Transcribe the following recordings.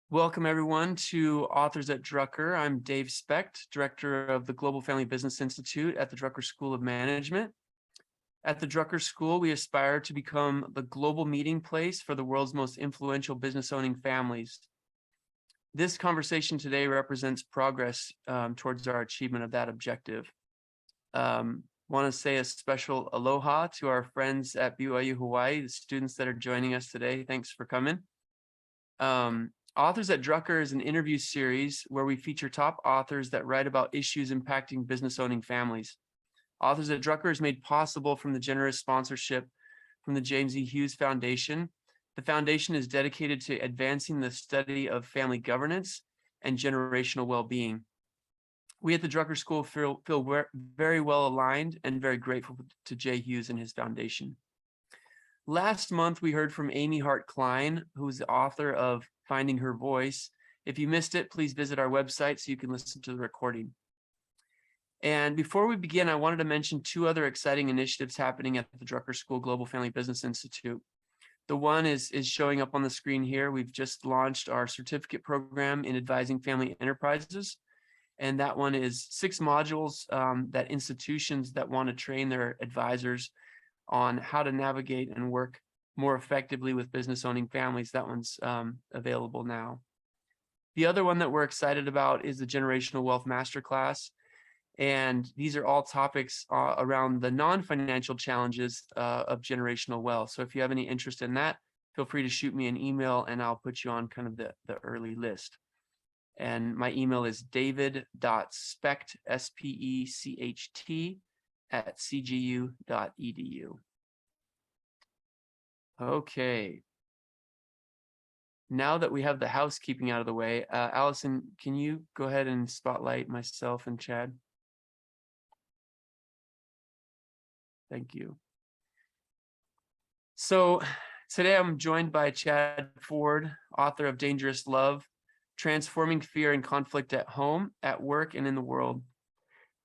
Welcome, everyone, to Authors at Drucker. I'm Dave Specht, Director of the Global Family Business Institute at the Drucker School of Management. At the Drucker School, we aspire to become the global meeting place for the world's most influential business-owning families. This conversation today represents progress towards our achievement of that objective. Want to say a special aloha to our friends at BYU-Hawaii, the students that are joining us today. Thanks for coming. Authors at Drucker is an interview series where we feature top authors that write about issues impacting business-owning families. Authors at Drucker is made possible from the generous sponsorship from the James E. Hughes Foundation. The foundation is dedicated to advancing the study of family governance and generational well-being. We at the Drucker School feel very well aligned and very grateful to Jay Hughes and his foundation. Last month, we heard from Amy Hart Klein, who's the author of Finding Her Voice. If you missed it, please visit our website so you can listen to the recording. And before we begin, I wanted to mention two other exciting initiatives happening at the Drucker School Global Family Business Institute. The one is showing up on the screen here. We've just launched our certificate program in advising family enterprises. And that one is 6 modules that institutions that want to train their advisors on how to navigate and work more effectively with business owning families. That one's available now. The other one that we're excited about is the Generational Wealth Masterclass. And these are all topics around the non-financial challenges of generational wealth. So if you have any interest in that, feel free to shoot me an email and I'll put you on kind of the early list. And my email is david.specht, S-P-E-C-H-T, @cgu.edu. Okay. Now that we have the housekeeping out of the way, Allison, can you go ahead and spotlight myself and Chad? Thank you. So today I'm joined by Chad Ford, author of Dangerous Love, Transforming Fear and Conflict at Home, at Work, and in the World.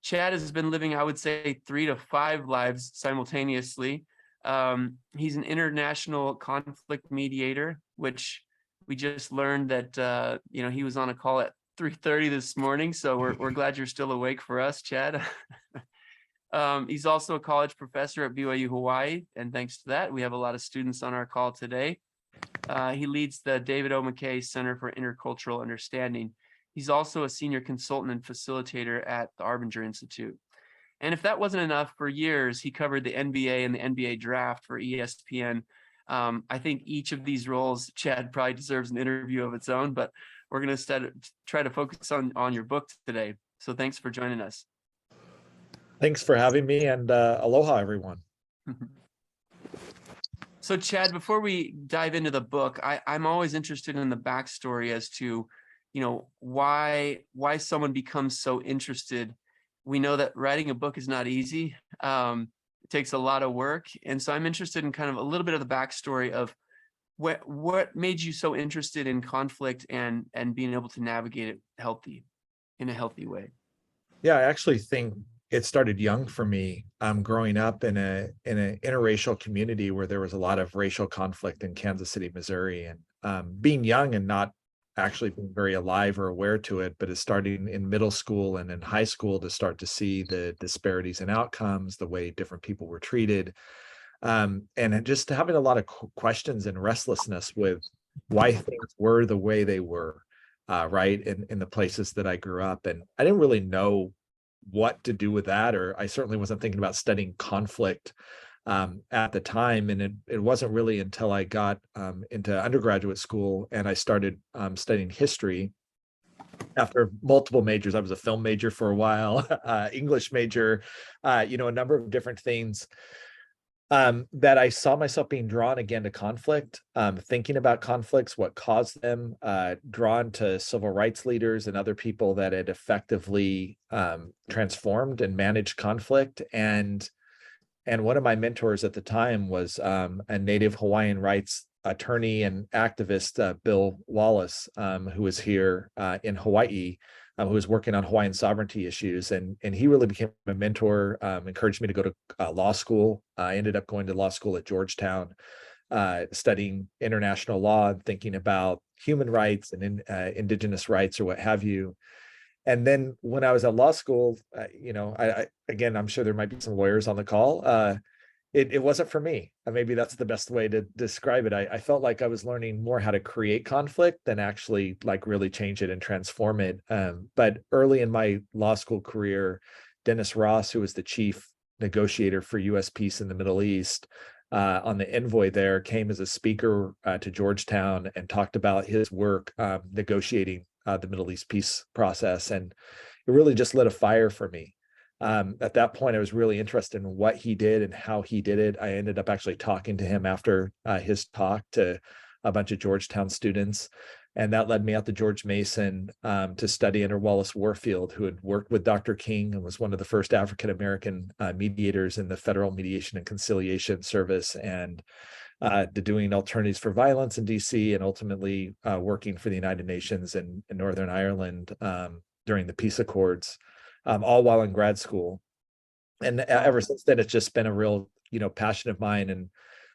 Chad has been living, I would say, 3 to 5 lives simultaneously. He's an international conflict mediator, which we just learned that he was on a call at 3:30 this morning. So we're glad you're still awake for us, Chad. He's also a college professor at BYU-Hawaii, and thanks to that, we have a lot of students on our call today. He leads the David O. McKay Center for Intercultural Understanding. He's also a senior consultant and facilitator at the Arbinger Institute. And if that wasn't enough, for years, he covered the NBA and the NBA draft for ESPN. I think each of these roles, Chad, probably deserves an interview of its own, but we're going to try to focus on your book today. So thanks for joining us. Thanks for having me, and aloha, everyone. So Chad, before we dive into the book, I'm always interested in the backstory as to, why someone becomes so interested. We know that writing a book is not easy. It takes a lot of work. And so I'm interested in kind of a little bit of the backstory of what made you so interested in conflict and being able to navigate it in a healthy way. Yeah, I actually think it started young for me. Growing up in an interracial community where there was a lot of racial conflict in Kansas City, Missouri, and being young and not actually being very alive or aware to it, but it's starting in middle school and in high school to start to see the disparities in outcomes, the way different people were treated, and just having a lot of questions and restlessness with why things were the way they were, right, in the places that I grew up. And I didn't really know what to do with that, or I certainly wasn't thinking about studying conflict at the time. And it wasn't really until I got into undergraduate school and I started studying history after multiple majors. I was a film major for a while, English major, a number of different things, that I saw myself being drawn again to conflict, thinking about conflicts, what caused them, drawn to civil rights leaders and other people that had effectively transformed and managed conflict. And one of my mentors at the time was a Native Hawaiian rights attorney and activist, Bill Wallace, who was here in Hawaii, who was working on Hawaiian sovereignty issues. And he really became a mentor, encouraged me to go to law school. I ended up going to law school at Georgetown, studying international law and thinking about human rights and indigenous rights or what have you. And then when I was at law school, again, I'm sure there might be some lawyers on the call. It wasn't for me. Maybe that's the best way to describe it. I felt like I was learning more how to create conflict than actually like really change it and transform it. But early in my law school career, Dennis Ross, who was the chief negotiator for U.S. peace in the Middle East, on the envoy there, came as a speaker to Georgetown and talked about his work negotiating the Middle East peace process. And it really just lit a fire for me. At that point, I was really interested in what he did and how he did it. I ended up actually talking to him after his talk to a bunch of Georgetown students. And that led me out to George Mason to study under Wallace Warfield, who had worked with Dr. King and was one of the first African-American mediators in the Federal Mediation and Conciliation Service, and to doing alternatives for violence in DC, and ultimately working for the United Nations in Northern Ireland during the peace accords, all while in grad school. And ever since then, it's just been a real, passion of mine. And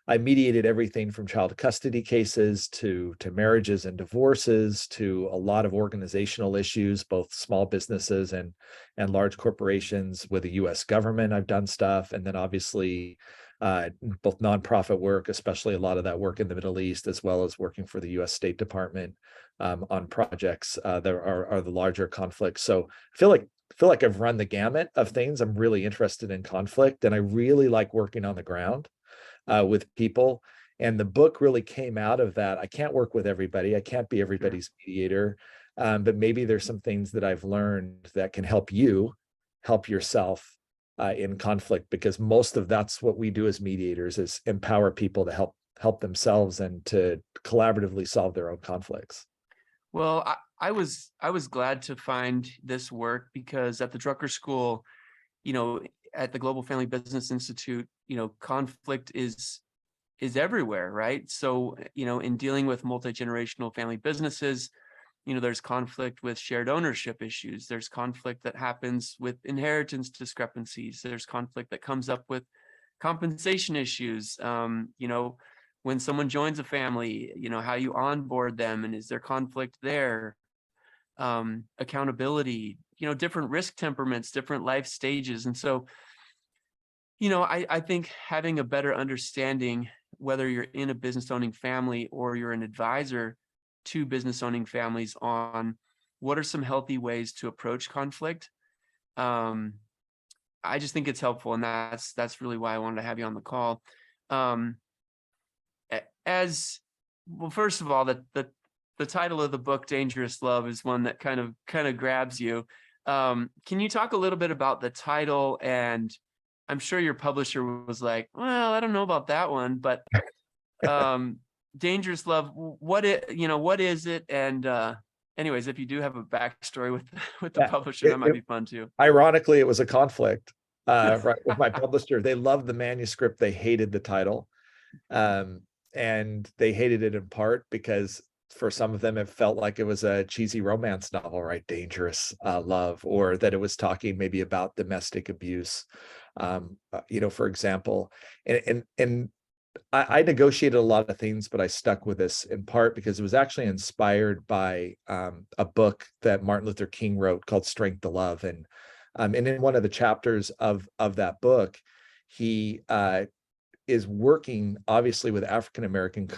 I mediated everything from child custody cases to marriages and divorces, to a lot of organizational issues, both small businesses and large corporations. With the US government, I've done stuff. And then obviously both nonprofit work, especially a lot of that work in the Middle East, as well as working for the US State Department on projects that are the larger conflicts. So I feel like I've run the gamut of things. I'm really interested in conflict, and I really like working on the ground with people. And the book really came out of that. I can't work with everybody. I can't be everybody's mediator, but maybe there's some things that I've learned that can help you help yourself in conflict, because most of that's what we do as mediators, is empower people to help themselves and to collaboratively solve their own conflicts. Well, I was glad to find this work, because at the Drucker School, at the Global Family Business Institute, conflict is everywhere, right? So, in dealing with multi-generational family businesses, there's conflict with shared ownership issues. There's conflict that happens with inheritance discrepancies. There's conflict that comes up with compensation issues. When someone joins a family, how you onboard them, and is there conflict there? Accountability, different risk temperaments, different life stages. And so, I think having a better understanding, whether you're in a business owning family or you're an advisor to business owning families, on what are some healthy ways to approach conflict. I just think it's helpful. And that's really why I wanted to have you on the call. As well, first of all, the title of the book, Dangerous Love, is one that kind of grabs you. Can you talk a little bit about the title? And I'm sure your publisher was like, well, I don't know about that one, but Dangerous Love, what is it? And anyways, if you do have a backstory with the publisher, that might be fun too. Ironically, it was a conflict right with my publisher. They loved the manuscript. They hated the title. And they hated it in part because for some of them, it felt like it was a cheesy romance novel, right? Dangerous Love, or that it was talking maybe about domestic abuse, for example. And I negotiated a lot of things, but I stuck with this in part because it was actually inspired by a book that Martin Luther King wrote called Strength to Love. And in one of the chapters of that book, he is working obviously with African-American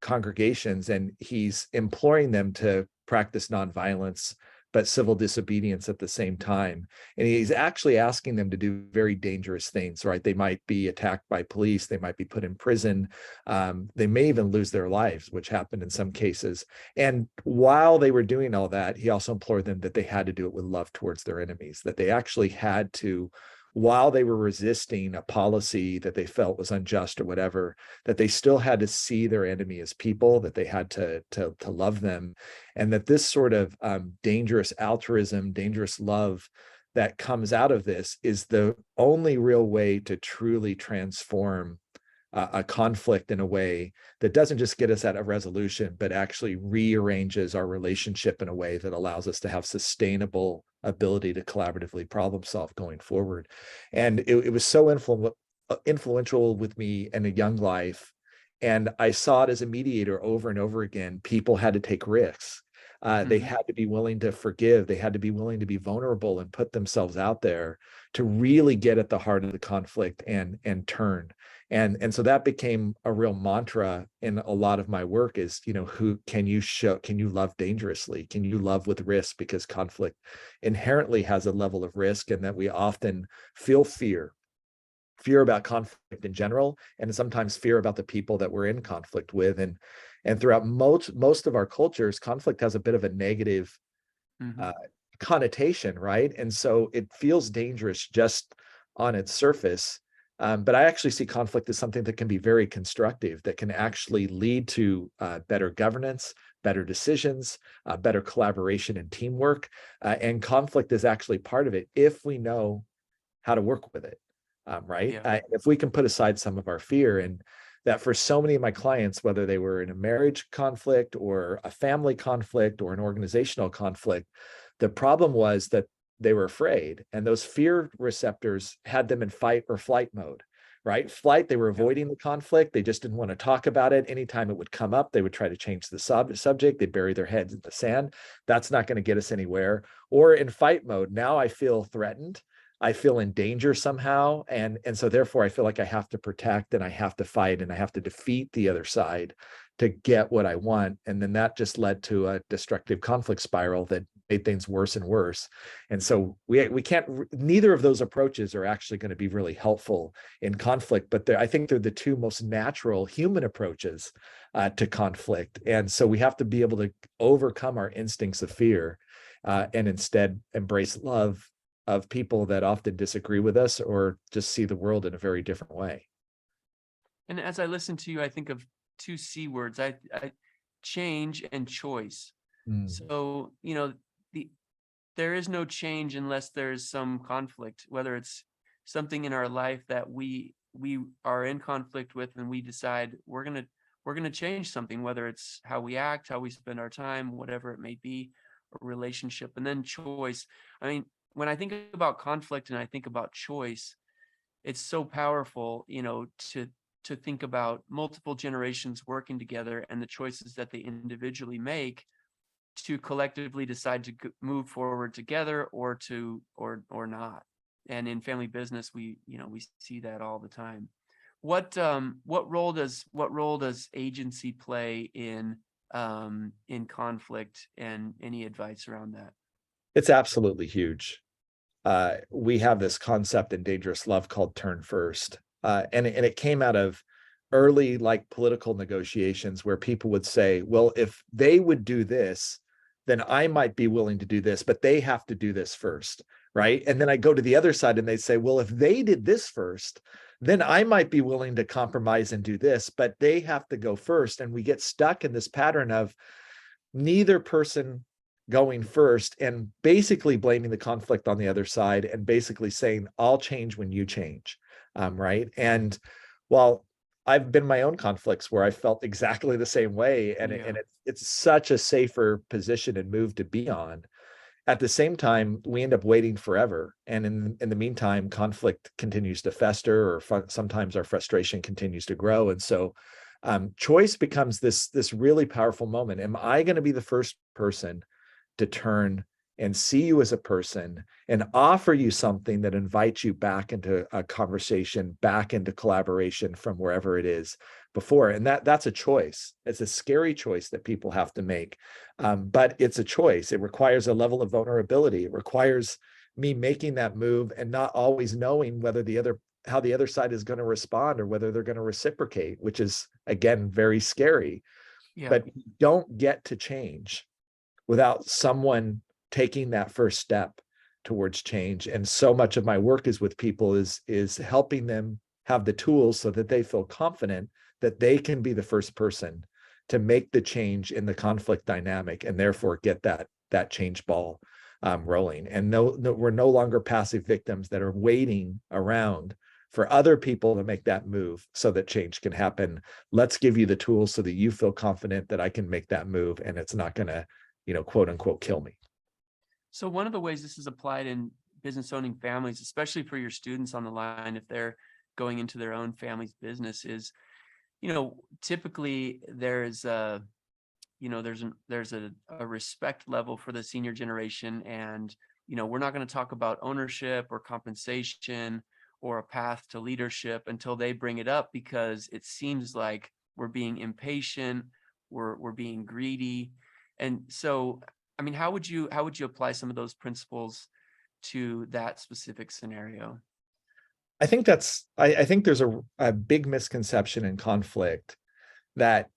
congregations, and he's imploring them to practice nonviolence, but civil disobedience at the same time. And he's actually asking them to do very dangerous things, right? They might be attacked by police, they might be put in prison, they may even lose their lives, which happened in some cases. And while they were doing all that, he also implored them that they had to do it with love towards their enemies, that they actually had to, while they were resisting a policy that they felt was unjust or whatever, that they still had to see their enemy as people, that they had to love them. And that this sort of dangerous altruism, dangerous love that comes out of this is the only real way to truly transform a conflict in a way that doesn't just get us at a resolution, but actually rearranges our relationship in a way that allows us to have sustainable ability to collaboratively problem solve going forward. And it was so influential with me in a young life. And I saw it as a mediator over and over again. People had to take risks. They Mhm. had to be willing to forgive. They had to be willing to be vulnerable and put themselves out there to really get at the heart of the conflict and turn. And so that became a real mantra in a lot of my work is, who can you love dangerously? Can you love with risk? Because conflict inherently has a level of risk, and that we often feel fear about conflict in general, and sometimes fear about the people that we're in conflict with. And throughout most of our cultures, conflict has a bit of a negative Mhm. uh, connotation, right? And so it feels dangerous just on its surface. But I actually see conflict as something that can be very constructive, that can actually lead to better governance, better decisions, better collaboration and teamwork. And conflict is actually part of it if we know how to work with it, right? Yeah. If we can put aside some of our fear, and that for so many of my clients, whether they were in a marriage conflict or a family conflict or an organizational conflict, the problem was that they were afraid, and those fear receptors had them in fight or flight mode. Right? Flight, they were Yeah. avoiding the conflict. They just didn't want to talk about it. Anytime it would come up, they would try to change the subject. They'd bury their heads in the sand. That's not going to get us anywhere. Or in fight mode, now I feel threatened. I feel in danger somehow. And so therefore I feel like I have to protect, and I have to fight, and I have to defeat the other side to get what I want. And then that just led to a destructive conflict spiral that made things worse and worse. And so we can't, neither of those approaches are actually going to be really helpful in conflict, but I think they're the two most natural human approaches to conflict. And so we have to be able to overcome our instincts of fear and instead embrace love of people that often disagree with us or just see the world in a very different way. And as I listen to you, I think of two C words. I change and choice. Mm. So, the there is no change unless there's some conflict, whether it's something in our life that we are in conflict with, and we decide we're gonna change something, whether it's how we act, how we spend our time, whatever it may be, a relationship. And then choice. I mean, when I think about conflict and I think about choice, it's so powerful, to think about multiple generations working together and the choices that they individually make to collectively decide to move forward together, or not. And in family business, we see that all the time. What role does agency play in conflict, and any advice around that? It's absolutely huge. We have this concept in Dangerous Love called turn first. And it came out of early like political negotiations where people would say, well, if they would do this, then I might be willing to do this, but they have to do this first. Right. And then I go to the other side and they say, well, if they did this first, then I might be willing to compromise and do this, but they have to go first. And we get stuck in this pattern of neither person going first and basically blaming the conflict on the other side and basically saying, I'll change when you change. Right. And while I've been in my own conflicts where I felt exactly the same way, and, Yeah. it's such a safer position and move to be on. At the same time, we end up waiting forever. And in the meantime, conflict continues to fester, or sometimes our frustration continues to grow. And so choice becomes this really powerful moment. Am I going to be the first person to turn and see you as a person and offer you something that invites you back into a conversation, back into collaboration from wherever it is before? And that's a choice. It's a scary choice that people have to make, but it's a choice. It requires a level of vulnerability. It requires me making that move and not always knowing how the other side is going to respond or whether they're going to reciprocate, which is again very scary. Yeah. But you don't get to change without someone taking that first step towards change. And so much of my work is with people is helping them have the tools so that they feel confident that they can be the first person to make the change in the conflict dynamic, and therefore get that change ball rolling. And we're no longer passive victims that are waiting around for other people to make that move so that change can happen. Let's give you the tools so that you feel confident that I can make that move and it's not going to, quote unquote, kill me. So one of the ways this is applied in business owning families, especially for your students on the line, if they're going into their own family's business, is typically there's a, there's a respect level for the senior generation, and we're not going to talk about ownership or compensation or a path to leadership until they bring it up, because it seems like we're being impatient, we're being greedy. And so, I mean, how would you apply some of those principles to that specific scenario? I think I think there's a big misconception in conflict that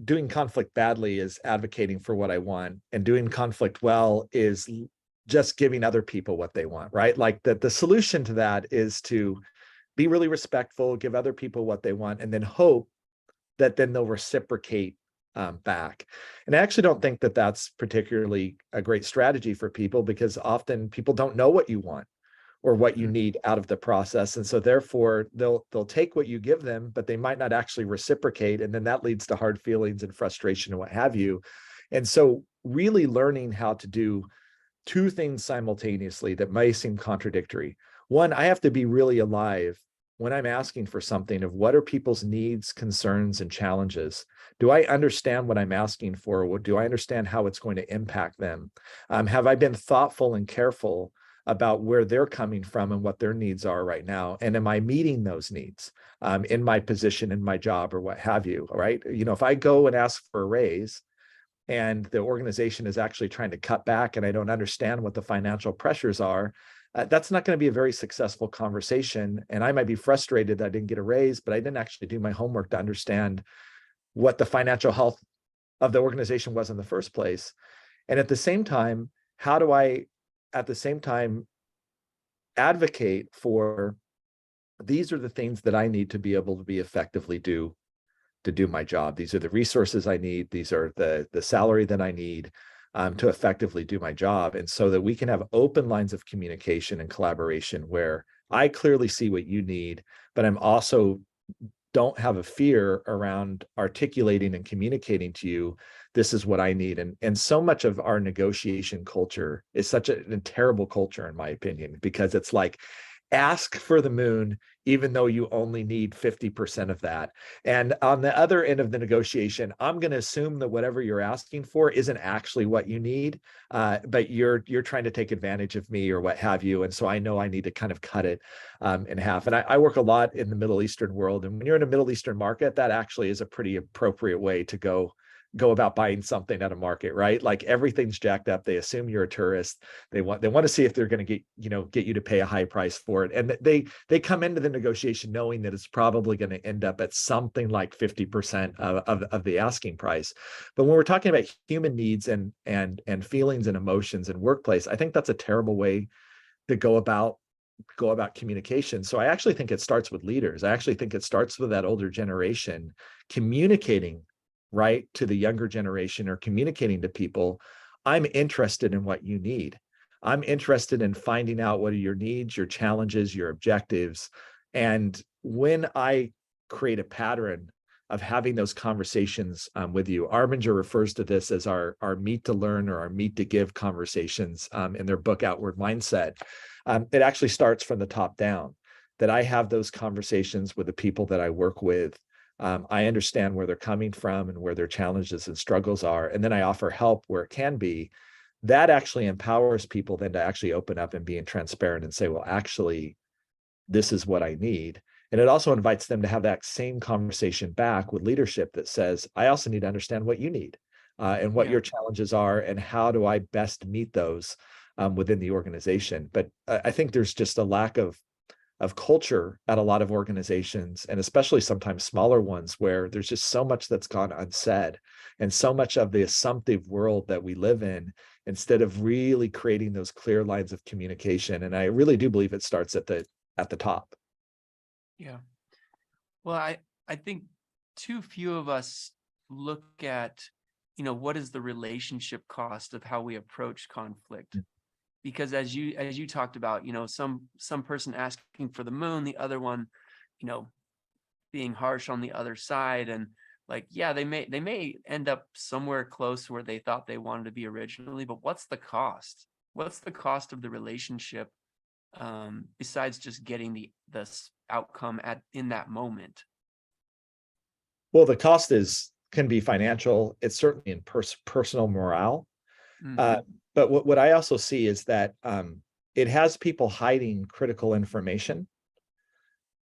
doing conflict badly is advocating for what I want, and doing conflict well is just giving other people what they want, right? Like that the solution to that is to be really respectful, give other people what they want, and then hope that then they'll reciprocate back. And I actually don't think that that's particularly a great strategy for people, because often people don't know what you want or what you need out of the process, and so therefore they'll take what you give them, but they might not actually reciprocate, and then that leads to hard feelings and frustration and what have you. And so really learning how to do two things simultaneously that may seem contradictory. One, I have to be really alive when I'm asking for something of what are people's needs, concerns, and challenges. Do I understand what I'm asking for? Or do I understand how it's going to impact them? Have I been thoughtful and careful about where they're coming from and what their needs are right now? And am I meeting those needs in my position, in my job, or what have you? Right? If I go and ask for a raise and the organization is actually trying to cut back and I don't understand what the financial pressures are, that's not going to be a very successful conversation. And I might be frustrated that I didn't get a raise, but I didn't actually do my homework to understand what the financial health of the organization was in the first place. And at the same time, how do I, at the same time, advocate for these are the things that I need to be able to be effectively do to do my job. These are the resources I need. These are the salary that I need to effectively do my job. And so that we can have open lines of communication and collaboration where I clearly see what you need, but I'm also don't have a fear around articulating and communicating to you, this is what I need. And so much of our negotiation culture is such a terrible culture, in my opinion, because it's like, ask for the moon, even though you only need 50% of that. And on the other end of the negotiation, I'm going to assume that whatever you're asking for isn't actually what you need, but you're trying to take advantage of me or what have you. And so I know I need to kind of cut it in half. And I work a lot in the Middle Eastern world. And when you're in a Middle Eastern market, that actually is a pretty appropriate way to go about buying something at a market, right? Like everything's jacked up. They assume you're a tourist. They want to see if they're going to get you to pay a high price for it. And they come into the negotiation knowing that it's probably going to end up at something like 50% of the asking price. But when we're talking about human needs and feelings and emotions in workplace, I think that's a terrible way to go about communication. So I actually think it starts with leaders. I actually think it starts with that older generation communicating right to the younger generation, or communicating to people, I'm interested in what you need. I'm interested in finding out what are your needs, your challenges, your objectives. And when I create a pattern of having those conversations with you, Arminger refers to this as our meet to learn or our meet to give conversations in their book, Outward Mindset. It actually starts from the top down, that I have those conversations with the people that I work with. I understand where they're coming from and where their challenges and struggles are. And then I offer help where it can be. That actually empowers people then to actually open up and be transparent and say, well, actually, this is what I need. And it also invites them to have that same conversation back with leadership that says, I also need to understand what you need and what your challenges are, and how do I best meet those within the organization. But I think there's just a lack of culture at a lot of organizations, and especially sometimes smaller ones, where there's just so much that's gone unsaid, and so much of the assumptive world that we live in, instead of really creating those clear lines of communication. And I really do believe it starts at the top. Yeah. Well, I think too few of us look at, what is the relationship cost of how we approach conflict? Because as you talked about, some person asking for the moon, the other one, being harsh on the other side, and like, yeah, they may end up somewhere close to where they thought they wanted to be originally, but what's the cost? What's the cost of the relationship, besides just getting the outcome in that moment? Well, the cost can be financial. It's certainly in personal morale. Mhm. But what I also see is that it has people hiding critical information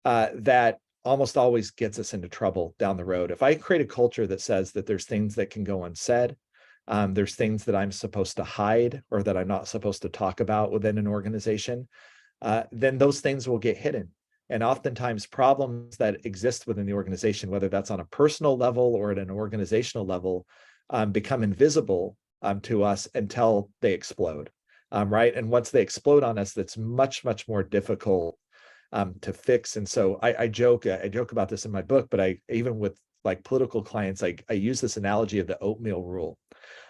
that almost always gets us into trouble down the road. If I create a culture that says that there's things that can go unsaid, there's things that I'm supposed to hide or that I'm not supposed to talk about within an organization, then those things will get hidden. And oftentimes problems that exist within the organization, whether that's on a personal level or at an organizational level, become invisible to us until they explode, right? And once they explode on us, that's much, much more difficult to fix. And so I joke about this in my book, but I even with like political clients, I use this analogy of the oatmeal rule.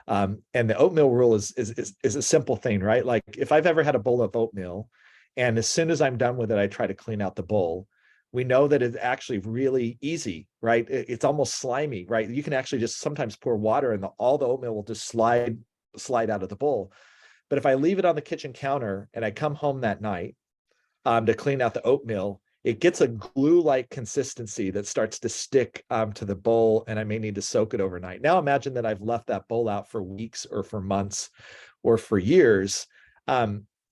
And the oatmeal rule is a simple thing, right? Like if I've ever had a bowl of oatmeal, and as soon as I'm done with it, I try to clean out the bowl. We know that it's actually really easy, right? It's almost slimy, right? You can actually just sometimes pour water and all the oatmeal will just slide out of the bowl. But if I leave it on the kitchen counter and I come home that night to clean out the oatmeal, it gets a glue-like consistency that starts to stick to the bowl, and I may need to soak it overnight. Now imagine that I've left that bowl out for weeks or for months or for years.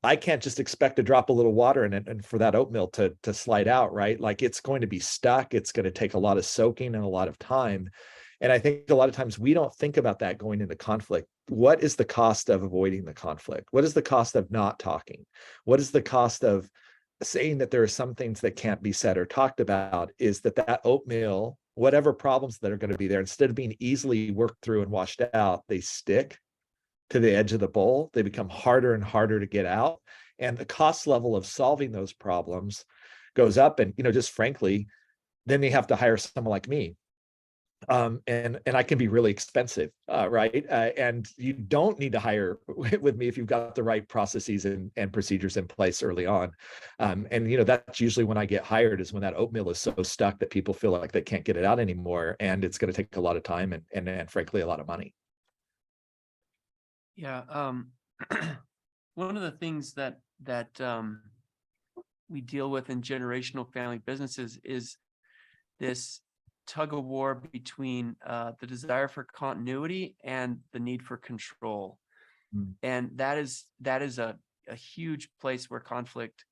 I can't just expect to drop a little water in it and for that oatmeal to slide out, right? Like it's going to be stuck. It's going to take a lot of soaking and a lot of time. And I think a lot of times we don't think about that going into conflict. What is the cost of avoiding the conflict? What is the cost of not talking? What is the cost of saying that there are some things that can't be said or talked about? Is that oatmeal, whatever problems that are going to be there, instead of being easily worked through and washed out, they stick to the edge of the bowl. They become harder and harder to get out. And the cost level of solving those problems goes up. And, just frankly, then they have to hire someone like me. And I can be really expensive, right? And you don't need to hire with me if you've got the right processes and procedures in place early on. And that's usually when I get hired, is when that oatmeal is so stuck that people feel like they can't get it out anymore, and it's going to take a lot of time and frankly a lot of money. Yeah. One of the things that we deal with in generational family businesses is this tug of war between the desire for continuity and the need for control. Mm. And that is a huge place where conflict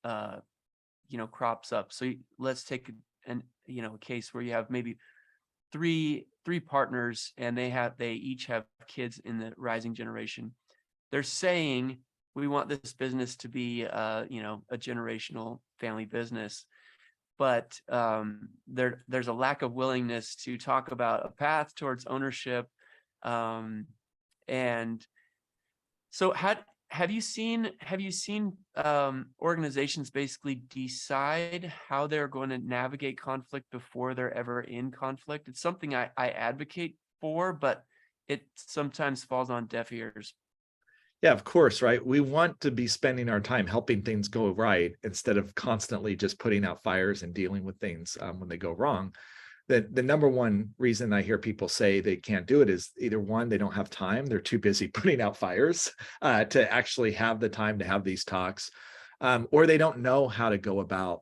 crops up. So let's take a case where you have maybe three partners, and they each have kids in the rising generation. They're saying, we want this business to be a generational family business, but there's a lack of willingness to talk about a path towards ownership. And so have you seen organizations basically decide how they're going to navigate conflict before they're ever in conflict? It's something I advocate for, but it sometimes falls on deaf ears. Yeah, of course, right? We want to be spending our time helping things go right instead of constantly just putting out fires and dealing with things when they go wrong. The number one reason I hear people say they can't do it is either one, they don't have time, they're too busy putting out fires to actually have the time to have these talks, or they don't know how to go about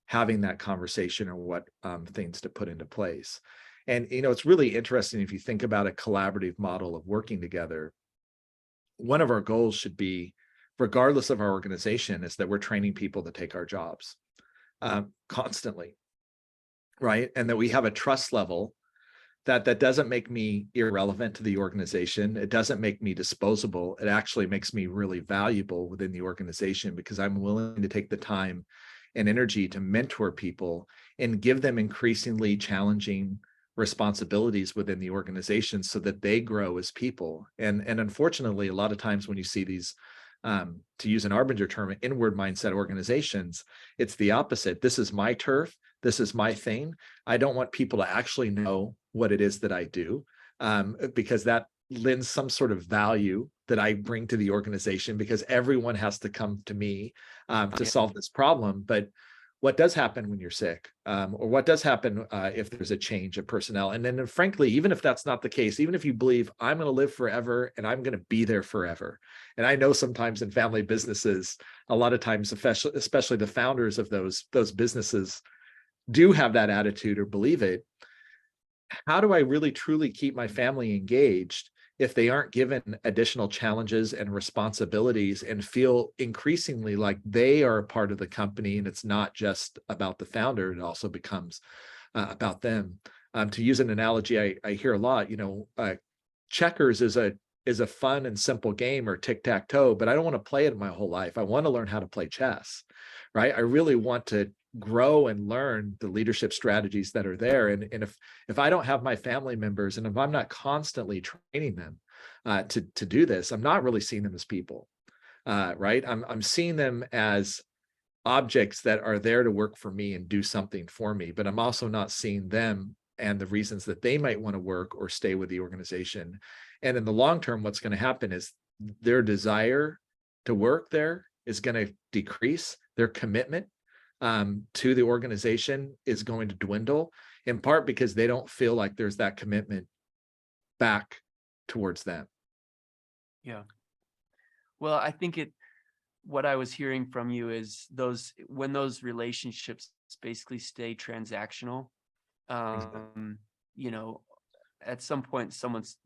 having that conversation or what things to put into place. And it's really interesting if you think about a collaborative model of working together. One of our goals should be, regardless of our organization, is that we're training people to take our jobs constantly, right? And that we have a trust level that doesn't make me irrelevant to the organization. It doesn't make me disposable. It actually makes me really valuable within the organization, because I'm willing to take the time and energy to mentor people and give them increasingly challenging responsibilities within the organization so that they grow as people. And unfortunately, a lot of times when you see these, to use an Arbinger term, inward mindset organizations, it's the opposite. This is my turf. This is my thing. I don't want people to actually know what it is that I do, because that lends some sort of value that I bring to the organization, because everyone has to come to me to solve this problem. But what does happen when you're sick, or what does happen if there's a change of personnel? And then frankly, even if that's not the case, even if you believe I'm going to live forever and I'm going to be there forever. And I know sometimes in family businesses, a lot of times, especially the founders of those businesses do have that attitude or believe it. how do I really truly keep my family engaged if they aren't given additional challenges and responsibilities and feel increasingly like they are a part of the company and it's not just about the founder, it also becomes about them. To use an analogy I hear a lot, checkers is a fun and simple game, or tic-tac-toe, but I don't want to play it my whole life. I want to learn how to play chess, right? I really want to grow and learn the leadership strategies that are there. And if I don't have my family members, and if I'm not constantly training them to do this, I'm not really seeing them as people, right? I'm seeing them as objects that are there to work for me and do something for me, but I'm also not seeing them and the reasons that they might want to work or stay with the organization. And in the long term, what's going to happen is their desire to work there is going to decrease. Their commitment to the organization is going to dwindle, in part because they don't feel like there's that commitment back towards them. Yeah. Well, I think what I was hearing from you is when those relationships basically stay transactional, at some point someone's,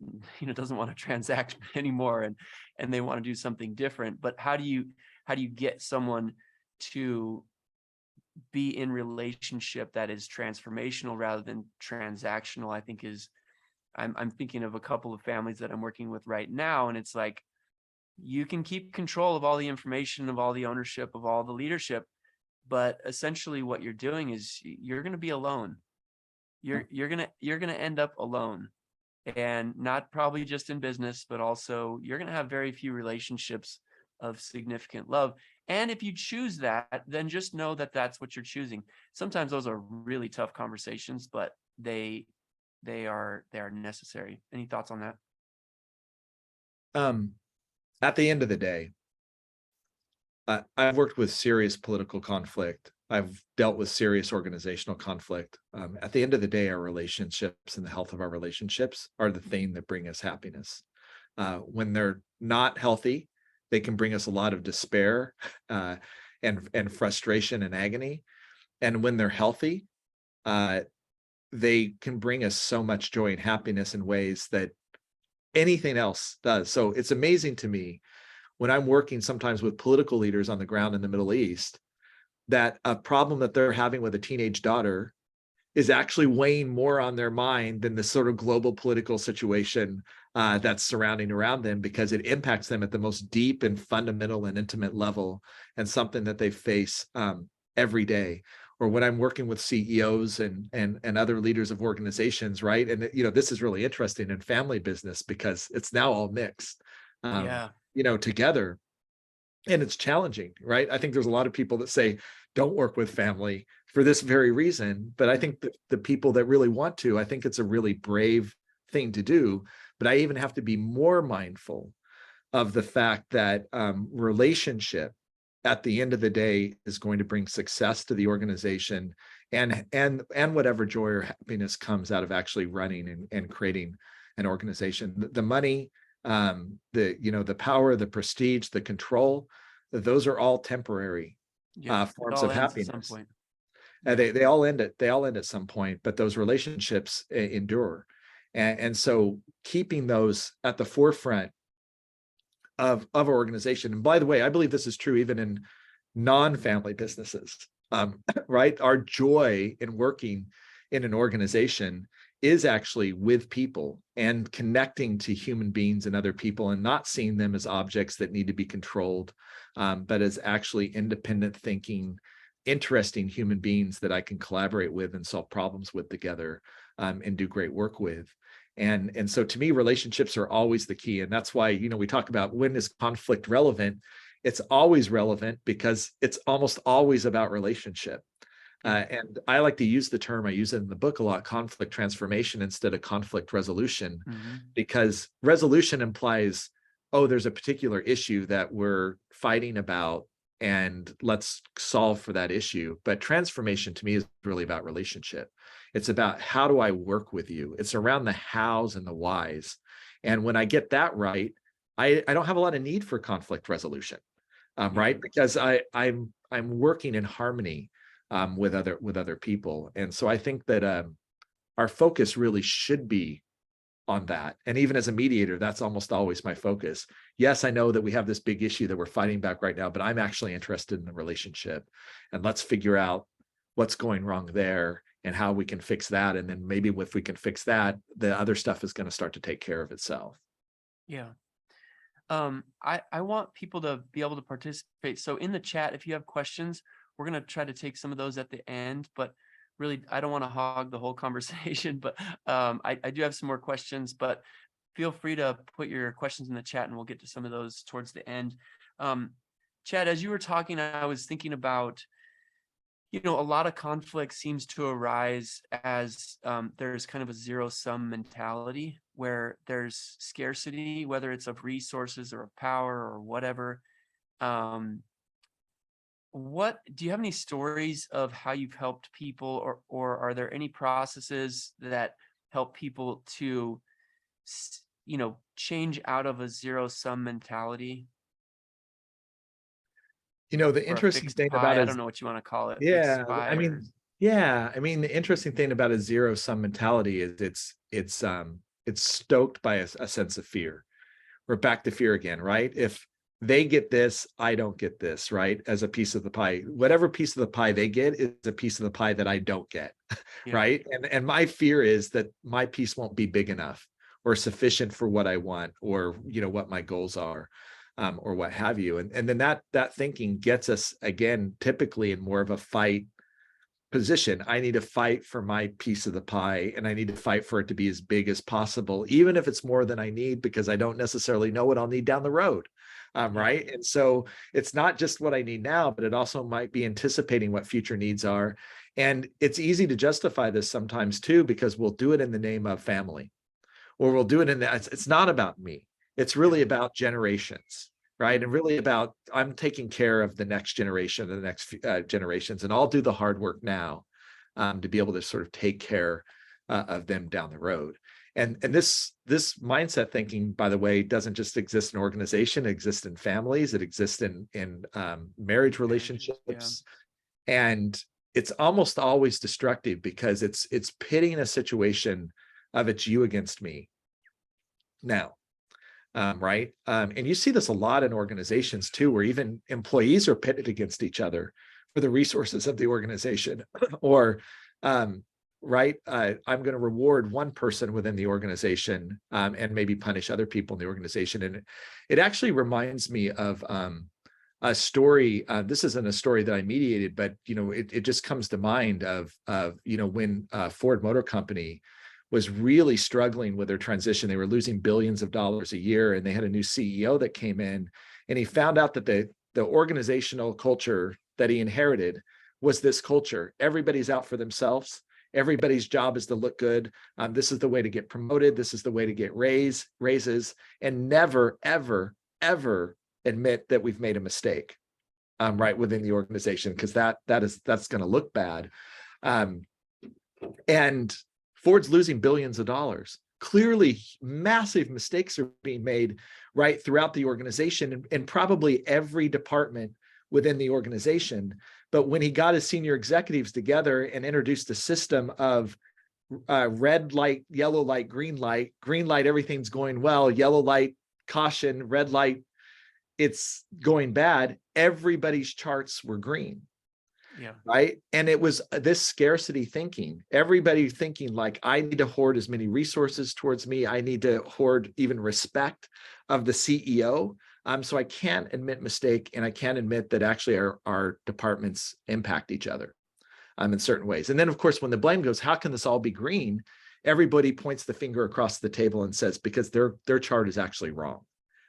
doesn't want to transact anymore and they want to do something different. But how do you get someone to be in relationship that is transformational rather than transactional? I think I'm thinking of a couple of families that I'm working with right now, and it's like, you can keep control of all the information, of all the ownership, of all the leadership, but essentially what you're doing is you're going to be alone. You're going to end up alone, and not probably just in business, but also you're going to have very few relationships of significant love. And if you choose that, then just know that that's what you're choosing. Sometimes those are really tough conversations, but they are necessary. Any thoughts on that? At the end of the day, I've worked with serious political conflict. I've dealt with serious organizational conflict. At the end of the day, our relationships and the health of our relationships are the thing that bring us happiness. When they're not healthy, they can bring us a lot of despair and frustration and agony. And when they're healthy, they can bring us so much joy and happiness in ways that anything else does. So it's amazing to me when I'm working sometimes with political leaders on the ground in the Middle East, that a problem that they're having with a teenage daughter is actually weighing more on their mind than the sort of global political situation that's surrounding around them, because it impacts them at the most deep and fundamental and intimate level, and something that they face every day. Or when I'm working with CEOs and other leaders of organizations, right? And this is really interesting in family business because it's now all mixed, together, and it's challenging, right? I think there's a lot of people that say don't work with family for this very reason, but I think that the people that really want to, I think it's a really brave thing to do. But I even have to be more mindful of the fact that relationship at the end of the day is going to bring success to the organization and whatever joy or happiness comes out of actually running and creating an organization. The money, the power, the prestige, the control, those are all temporary forms of happiness. They all end at some point, but those relationships endure. And so keeping those at the forefront of our organization. And by the way, I believe this is true even in non-family businesses, right? Our joy in working in an organization is actually with people and connecting to human beings and other people, and not seeing them as objects that need to be controlled, but as actually independent thinking, interesting human beings that I can collaborate with and solve problems with together, and do great work with. And so to me, relationships are always the key. And that's why, we talk about when is conflict relevant? It's always relevant because it's almost always about relationship. And I like to use the term, I use it in the book a lot, conflict transformation instead of conflict resolution, because resolution implies, oh, there's a particular issue that we're fighting about and let's solve for that issue. But transformation to me is really about relationship. It's about how do I work with you? It's around the hows and the whys. And when I get that right, I don't have a lot of need for conflict resolution, right? Because I'm working in harmony with other people. And so I think that our focus really should be on that. And even as a mediator, that's almost always my focus. Yes, I know that we have this big issue that we're fighting back right now, but I'm actually interested in the relationship, and let's figure out what's going wrong there and how we can fix that. And then maybe if we can fix that, the other stuff is going to start to take care of itself. Yeah. I want people to be able to participate. So in the chat, if you have questions, we're going to try to take some of those at the end, but really, I don't want to hog the whole conversation, but I do have some more questions, but feel free to put your questions in the chat and we'll get to some of those towards the end. Chad, as you were talking, I was thinking about, a lot of conflict seems to arise as there's kind of a zero-sum mentality where there's scarcity, whether it's of resources or of power or whatever. What do you have any stories of how you've helped people, or are there any processes that help people to, change out of a zero-sum mentality? The Or a interesting fixed thing pie? about I it don't is, know what you want to call it. yeah, Fixed pie I mean, the interesting thing about a zero-sum mentality is it's stoked by a sense of fear. We're back to fear again, right? If they get this, I don't get this, right? As a piece of the pie, whatever piece of the pie they get is a piece of the pie that I don't get, Yeah. right? And my fear is that my piece won't be big enough or sufficient for what I want, or what my goals are, or what have you. And then that thinking gets us again, typically in more of a fight position. I need to fight for my piece of the pie, and I need to fight for it to be as big as possible, even if it's more than I need, because I don't necessarily know what I'll need down the road. Right. And so it's not just what I need now, but it also might be anticipating what future needs are. And it's easy to justify this sometimes too, because we'll do it in the name of family, or we'll do it in that. It's not about me. It's really about generations, right? And really about, I'm taking care of the next generation, the next generations, and I'll do the hard work now to be able to sort of take care of them down the road. And this mindset thinking, by the way, doesn't just exist in organization, it exists in families, it exists in marriage relationships. And it's almost always destructive, because it's pitting a situation of it's you against me now. Right. And you see this a lot in organizations too, where even employees are pitted against each other for the resources of the organization, or right, I'm going to reward one person within the organization and maybe punish other people in the organization. And it actually reminds me of a story. This isn't a story that I mediated, but it just comes to mind of when Ford Motor Company was really struggling with their transition. They were losing billions of dollars a year, and they had a new CEO that came in, and he found out that the organizational culture that he inherited was this culture. Everybody's out for themselves. Everybody's job is to look good. This is the way to get promoted. This is the way to get raises, and never, ever, ever admit that we've made a mistake, right, within the organization, because that's going to look bad. And Ford's losing billions of dollars. Clearly, massive mistakes are being made right throughout the organization, and probably every department within the organization. But when he got his senior executives together and introduced a system of red light, yellow light, green light, everything's going well, yellow light, caution, red light, it's going bad, everybody's charts were green. Yeah. Right. And it was this scarcity thinking, everybody thinking like, I need to hoard as many resources towards me. I need to hoard even respect of the CEO. So I can't admit mistake, and I can't admit that actually our departments impact each other in certain ways. And then, of course, when the blame goes, how can this all be green? Everybody points the finger across the table and says, because their chart is actually wrong,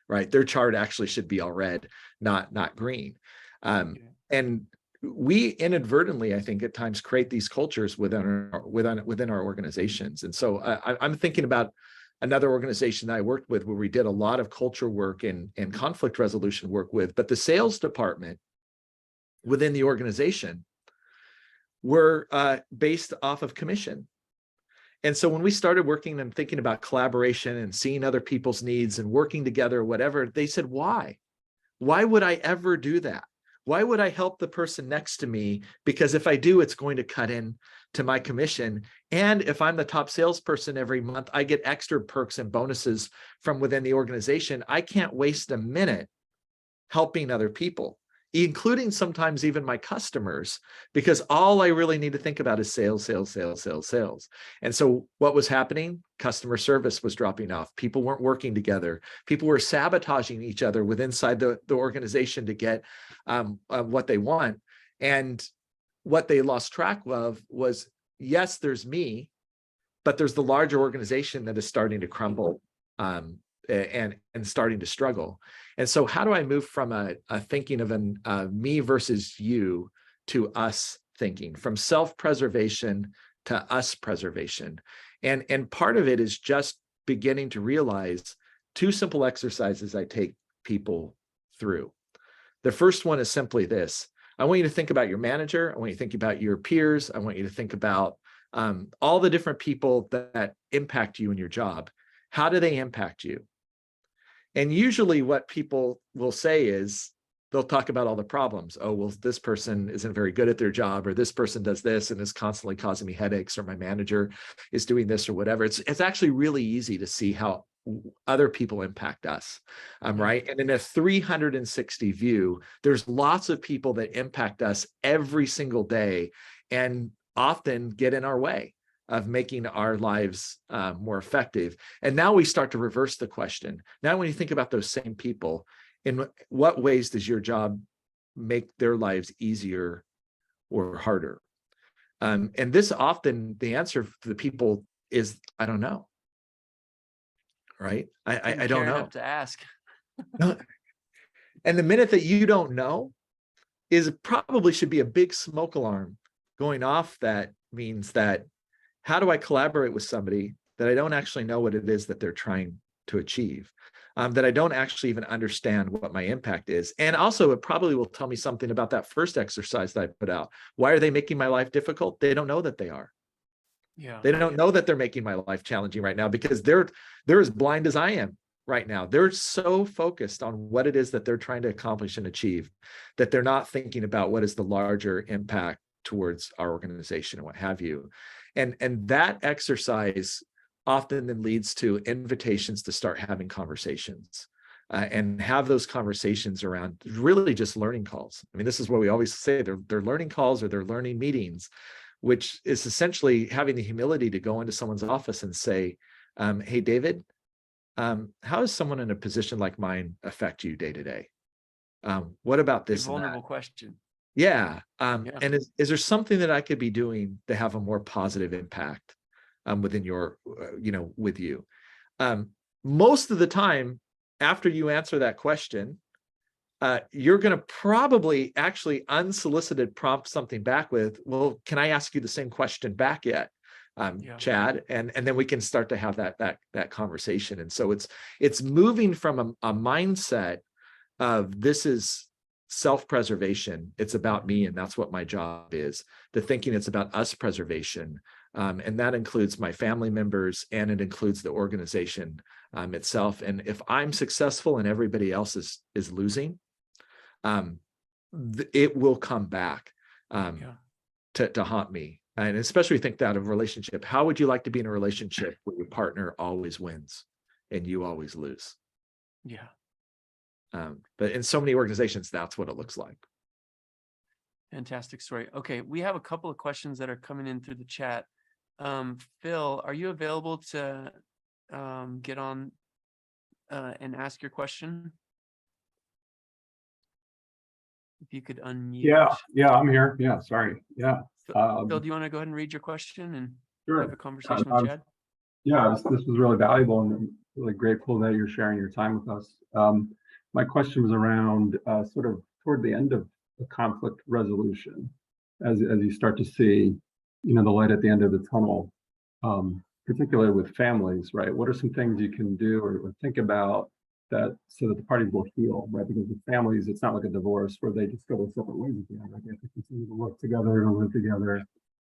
right? Their chart actually should be all red, not green. And we inadvertently, I think, at times create these cultures within our organizations. And so I'm thinking about another organization that I worked with, where we did a lot of culture work and conflict resolution work with, but the sales department within the organization were based off of commission. And so when we started working and thinking about collaboration and seeing other people's needs and working together, or whatever, they said, why would I ever do that? Why would I help the person next to me? Because if I do, it's going to cut in to my commission. And if I'm the top salesperson every month, I get extra perks and bonuses from within the organization. I can't waste a minute helping other people, including sometimes even my customers, because all I really need to think about is sales, sales, sales, sales, sales. And so what was happening? Customer service was dropping off. People weren't working together. People were sabotaging each other inside the organization to get what they want. And what they lost track of was, yes, there's me, but there's the larger organization that is starting to crumble and starting to struggle. And so how do I move from a thinking of an me versus you to us thinking, from self-preservation to us preservation? And part of it is just beginning to realize two simple exercises I take people through. The first one is simply this. I want you to think about your manager. I want you to think about your peers. I want you to think about all the different people that impact you in your job. How do they impact you? And usually what people will say is, they'll talk about all the problems. Oh, well, this person isn't very good at their job, or this person does this and is constantly causing me headaches, or my manager is doing this or whatever. It's actually really easy to see how other people impact us, right? And in a 360 view, there's lots of people that impact us every single day and often get in our way of making our lives more effective. And now we start to reverse the question. Now, when you think about those same people, in what ways does your job make their lives easier or harder? And this often, the answer for the people is, I don't know. Right? I don't know. To ask. And the minute that you don't know is probably should be a big smoke alarm going off. That means that, how do I collaborate with somebody that I don't actually know what it is that they're trying to achieve, that I don't actually even understand what my impact is? And also, it probably will tell me something about that first exercise that I put out. Why are they making my life difficult? They don't know that they are. Yeah. They don't know that they're making my life challenging right now, because they're as blind as I am right now. They're so focused on what it is that they're trying to accomplish and achieve that they're not thinking about what is the larger impact towards our organization and what have you. And that exercise often then leads to invitations to start having conversations and have those conversations around really just learning calls. I mean, this is what we always say, they're learning calls or they're learning meetings, which is essentially having the humility to go into someone's office and say, hey, David, how does someone in a position like mine affect you day to day? What about this? Vulnerable question. Yeah. And is there something that I could be doing to have a more positive impact within your, with you? Most of the time, after you answer that question, you're going to probably actually unsolicited prompt something back with, well, can I ask you the same question back yet, Chad? And then we can start to have that conversation. And so it's moving from a mindset of, this is self-preservation, it's about me and that's what my job is, to thinking it's about us preservation. And that includes my family members, and it includes the organization itself. And if I'm successful and everybody else is losing, it will come back to haunt me. And especially think that of relationship. How would you like to be in a relationship where your partner always wins and you always lose? Yeah. But in so many organizations, that's what it looks like. Fantastic story. Okay, we have a couple of questions that are coming in through the chat. Phil, are you available to get on and ask your question? If you could unmute. Yeah, I'm here. Yeah, sorry. Yeah. Phil, do you want to go ahead and read your question and have a conversation with Chad? Yeah, this was really valuable, and I'm really grateful that you're sharing your time with us. My question was around sort of toward the end of the conflict resolution, as you start to see, the light at the end of the tunnel, particularly with families, right? What are some things you can do or think about that so that the parties will heal, right? Because with families, it's not like a divorce where they just go their separate ways at the end. Like they have to continue to work together and live together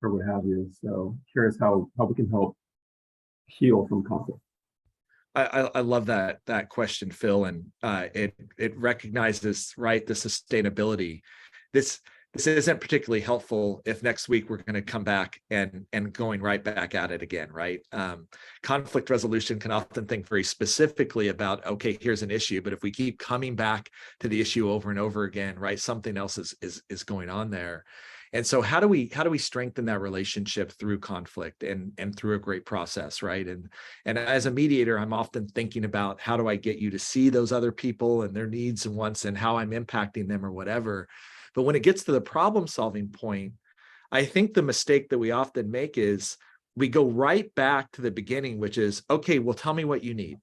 or what have you. So curious how we can help heal from conflict. I love that question, Phil, and it recognizes, right, the sustainability. this isn't particularly helpful if next week we're going to come back and going right back at it again, right? Conflict resolution can often think very specifically about, okay, here's an issue, but if we keep coming back to the issue over and over again, right, something else is going on there. And so how do we strengthen that relationship through conflict and through a great process, right? And as a mediator, I'm often thinking about how do I get you to see those other people and their needs and wants and how I'm impacting them or whatever. But when it gets to the problem solving point, I think the mistake that we often make is we go right back to the beginning, which is, okay, well, tell me what you need.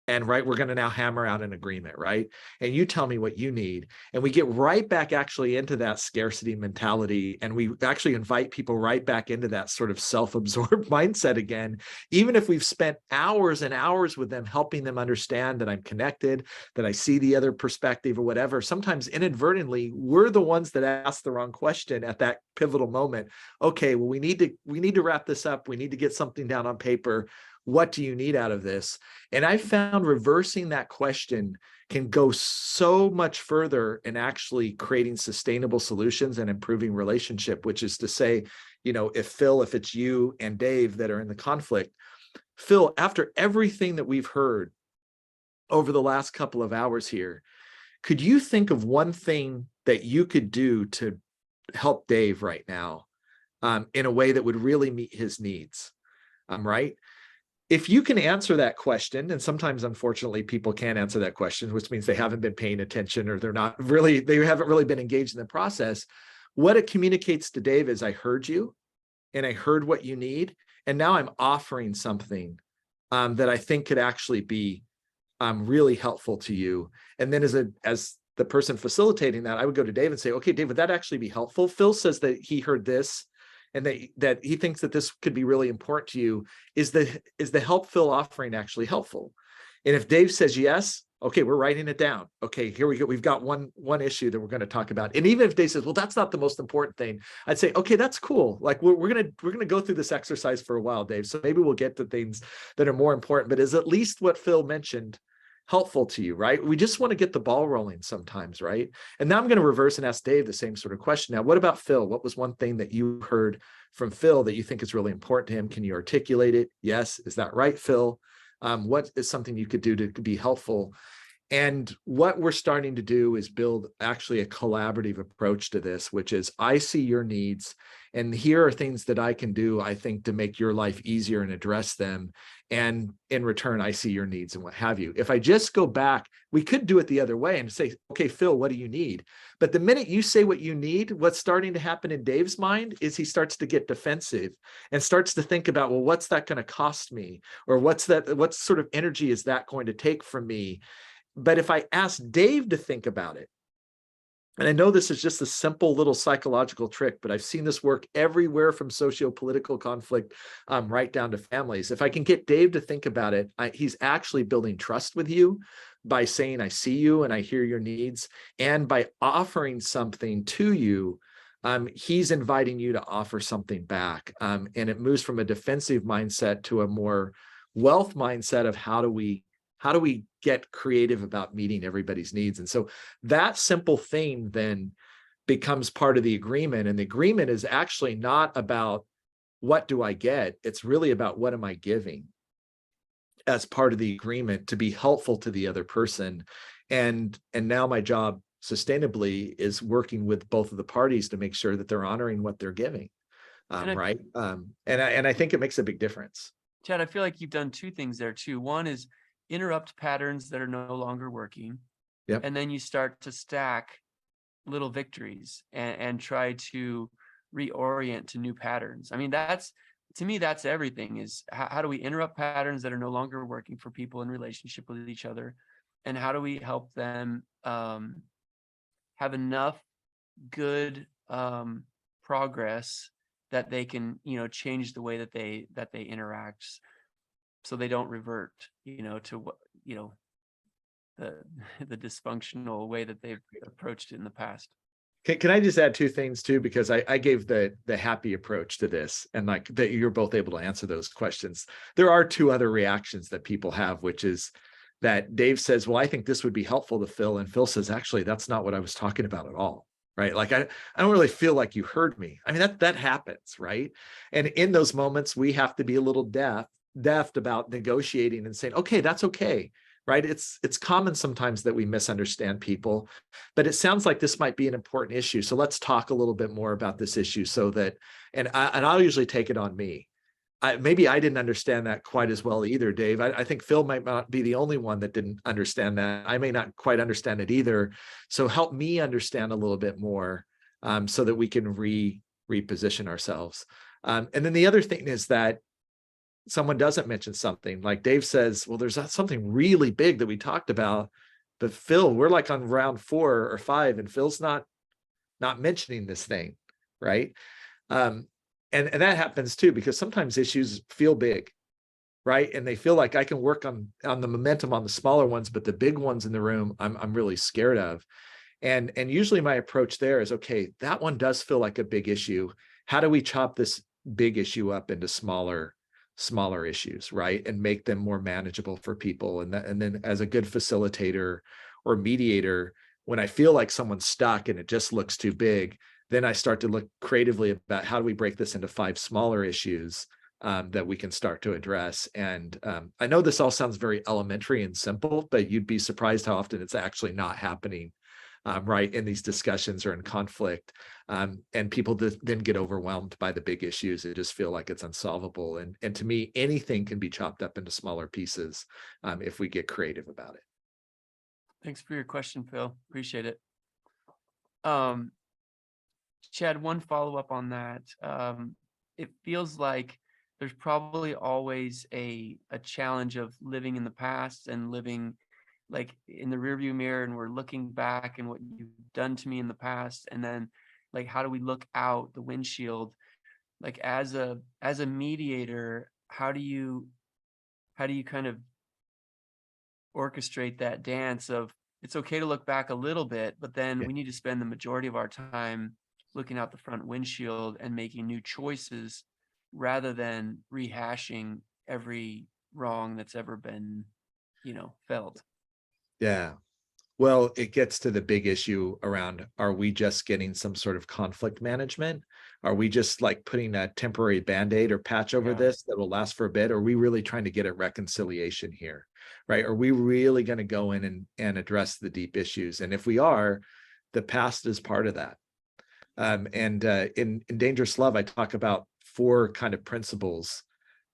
And right, we're going to now hammer out an agreement, right? And you tell me what you need. And we get right back actually into that scarcity mentality. And we actually invite people right back into that sort of self-absorbed mindset again, even if we've spent hours and hours with them, helping them understand that I'm connected, that I see the other perspective or whatever. Sometimes inadvertently, we're the ones that ask the wrong question at that pivotal moment. Okay, well, we need to wrap this up. We need to get something down on paper. What do you need out of this? And I found reversing that question can go so much further in actually creating sustainable solutions and improving relationship, which is to say, if it's you and Dave that are in the conflict, Phil, after everything that we've heard over the last couple of hours here, could you think of one thing that you could do to help Dave right now in a way that would really meet his needs? Right? If you can answer that question, and sometimes, unfortunately, people can't answer that question, which means they haven't been paying attention or they haven't really been engaged in the process. What it communicates to Dave is, I heard you and I heard what you need. And now I'm offering something that I think could actually be really helpful to you. And then as the person facilitating that, I would go to Dave and say, okay, Dave, would that actually be helpful? Phil says that he heard this, and that he thinks that this could be really important to you. Is the help Phil offering actually helpful? And if Dave says yes, okay, we're writing it down. Okay, here we go. We've got one issue that we're going to talk about. And even if Dave says, well, that's not the most important thing, I'd say, okay, that's cool. Like we're gonna go through this exercise for a while, Dave. So maybe we'll get to things that are more important. But is at least what Phil mentioned helpful to you, right? We just want to get the ball rolling sometimes, right? And now I'm going to reverse and ask Dave the same sort of question. Now, what about Phil? What was one thing that you heard from Phil that you think is really important to him? Can you articulate it? Yes. Is that right, Phil? What is something you could do to be helpful? And what we're starting to do is build actually a collaborative approach to this, which is, I see your needs, and here are things that I can do, I think, to make your life easier and address them. And in return, I see your needs and what have you. If I just go back, we could do it the other way and say, okay, Phil, what do you need? But the minute you say what you need, what's starting to happen in Dave's mind is he starts to get defensive and starts to think about, well, what's that going to cost me? Or what sort of energy is that going to take from me? But if I ask Dave to think about it, and I know this is just a simple little psychological trick, but I've seen this work everywhere from socio-political conflict right down to families. If I can get Dave to think about it, he's actually building trust with you by saying, I see you and I hear your needs. And by offering something to you, he's inviting you to offer something back. And it moves from a defensive mindset to a more wealth mindset of how do we get creative about meeting everybody's needs? And so that simple thing then becomes part of the agreement. And the agreement is actually not about what do I get? It's really about what am I giving as part of the agreement to be helpful to the other person. And now my job sustainably is working with both of the parties to make sure that they're honoring what they're giving. Right. And I think it makes a big difference. Chad, I feel like you've done two things there too. One is interrupt patterns that are no longer working. Yep. And then you start to stack little victories and try to reorient to new patterns. I mean, to me, that's everything, is how do we interrupt patterns that are no longer working for people in relationship with each other? And how do we help them have enough good progress that they can, change the way that they interact, so they don't revert, to what, the dysfunctional way that they've approached it in the past. Can I just add two things too? Because I gave the happy approach to this, and like that you're both able to answer those questions. There are two other reactions that people have, which is that Dave says, well, I think this would be helpful to Phil. And Phil says, actually, that's not what I was talking about at all. right? Like, I don't really feel like you heard me. I mean, that happens, right? And in those moments, we have to be a little deft about negotiating and saying, okay, that's okay, right? It's common sometimes that we misunderstand people, but it sounds like this might be an important issue. So let's talk a little bit more about this issue so that, and I'll usually take it on me. Maybe I didn't understand that quite as well either, Dave. I think Phil might not be the only one that didn't understand that. I may not quite understand it either. So help me understand a little bit more, so that we can reposition ourselves. And then the other thing is that someone doesn't mention something, like Dave says, well, there's something really big that we talked about, but Phil, we're like on round 4 or 5 and Phil's not mentioning this thing, right? And that happens too, because sometimes issues feel big, right? And they feel like I can work on the momentum on the smaller ones, but the big ones in the room, I'm really scared of. And usually my approach there is, okay, that one does feel like a big issue. How do we chop this big issue up into smaller issues, right? And make them more manageable for people. And then as a good facilitator or mediator, when I feel like someone's stuck and it just looks too big, then I start to look creatively about how do we break this into 5 smaller issues that we can start to address. And I know this all sounds very elementary and simple, but you'd be surprised how often it's actually not happening, right, in these discussions or in conflict. And people then get overwhelmed by the big issues. They just feel like it's unsolvable. And to me, anything can be chopped up into smaller pieces if we get creative about it. Thanks for your question, Phil. Appreciate it. Chad, one follow-up on that. It feels like there's probably always a challenge of living in the past and living like in the rearview mirror, and we're looking back and what you've done to me in the past, and then like how do we look out the windshield? Like as a mediator, how do you kind of orchestrate that dance of it's okay to look back a little bit, but then we need to spend the majority of our time looking out the front windshield and making new choices rather than rehashing every wrong that's ever been, felt. Yeah. Well, it gets to the big issue around, are we just getting some sort of conflict management? Are we just like putting a temporary Band-Aid or patch over this that will last for a bit? Or are we really trying to get at reconciliation here, right? Are we really going to go in and address the deep issues? And if we are, the past is part of that. In Dangerous Love, I talk about 4 kind of principles